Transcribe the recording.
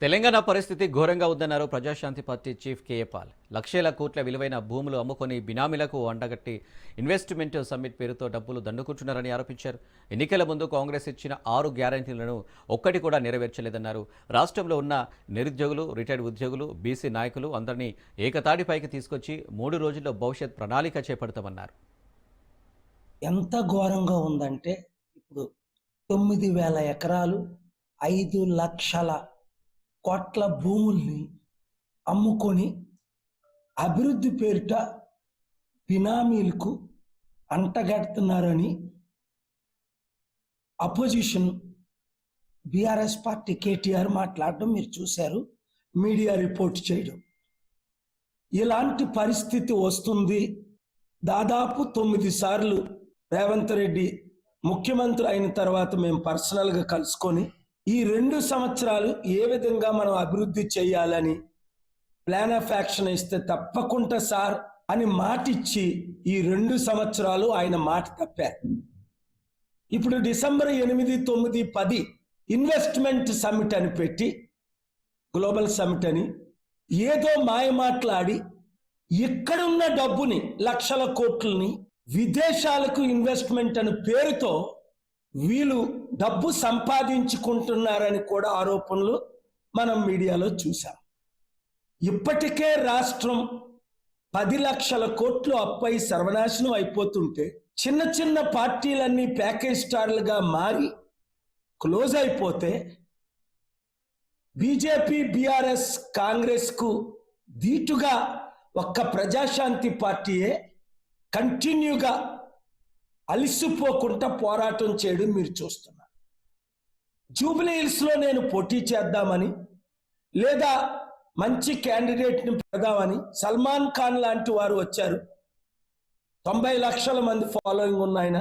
తెలంగాణ పరిస్థితి ఘోరంగా ఉందన్నారు Prajashanti party chief K A Paul. లక్షల కోట్ల విలువైన భూములు అమ్ముకొని బినామీలకు అండగట్టి ఇన్వెస్ట్మెంట్ సమ్మిట్ పేరుతో డబ్బులు దండుకుంటున్నారని ఆరోపించారు. ఎన్నికల ముందు కాంగ్రెస్ ఇచ్చిన 6 గ్యారంటీలను ఒక్కటి కూడా నెరవేర్చలేదన్నారు. రాష్ట్రంలో ఉన్న నిరుద్యోగులు, రిటైర్డ్ ఉద్యోగులు, బీసీ నాయకులు అందరినీ ఏకతాటిపైకి తీసుకొచ్చి 3 రోజుల్లో భవిష్యత్ ప్రణాళిక చేపడతామన్నారు. ఎంత ఘోరంగా ఉందంటే ఇప్పుడు 9,000 ఎకరాలు 5 లక్షల కోట్ల భూముల్ని అమ్ముకొని అభివృద్ధి పేరిట బినామీలకు అంటగడుతున్నారని అపోజిషన్ బీఆర్ఎస్ పార్టీ కేటీఆర్ మాట్లాడడం మీరు చూశారు, మీడియా రిపోర్ట్ చేయడం. ఇలాంటి పరిస్థితి వస్తుంది. దాదాపు 9 సార్లు రేవంత్ రెడ్డి ముఖ్యమంత్రి అయిన తర్వాత మేము పర్సనల్గా కలుసుకొని ఈ 2 సంవత్సరాలు ఏ విధంగా మనం అభివృద్ధి చేయాలని ప్లాన్ ఆఫ్ యాక్షన్ ఇస్తే తప్పకుండా సార్ అని మాటిచ్చి ఈ 2 సంవత్సరాలు ఆయన మాట తప్పారు. ఇప్పుడు డిసెంబర్ 8, 9, 10 ఇన్వెస్ట్మెంట్ సమ్మిట్ అని పెట్టి, గ్లోబల్ సమ్మిట్ అని ఏదో మాయ మాట్లాడి ఇక్కడున్న డబ్బుని లక్షల కోట్లని విదేశాలకు ఇన్వెస్ట్మెంట్ అని పేరుతో వీళ్ళు డబ్బు సంపాదించుకుంటున్నారని కూడా ఆరోపణలు మనం మీడియాలో చూసాం. ఇప్పటికే రాష్ట్రం 10 లక్షల కోట్లు అప్పై సర్వనాశనం అయిపోతుంటే చిన్న చిన్న పార్టీలన్నీ ప్యాకేజ్ స్టార్లుగా మారి క్లోజ్ అయిపోతే బీజేపీ, బీఆర్ఎస్, కాంగ్రెస్కు ధీటుగా ఒక్క ప్రజాశాంతి పార్టీయే కంటిన్యూగా అలిసిపోకుండా పోరాటం చేయడం మీరు చూస్తున్నారు. జూబ్లీ హిల్స్లో నేను పోటీ చేద్దామని లేదా మంచి క్యాండిడేట్ని పెడదామని సల్మాన్ ఖాన్ లాంటి వారు వచ్చారు. 90 లక్షల మంది ఫాలోయింగ్ ఉన్న ఆయన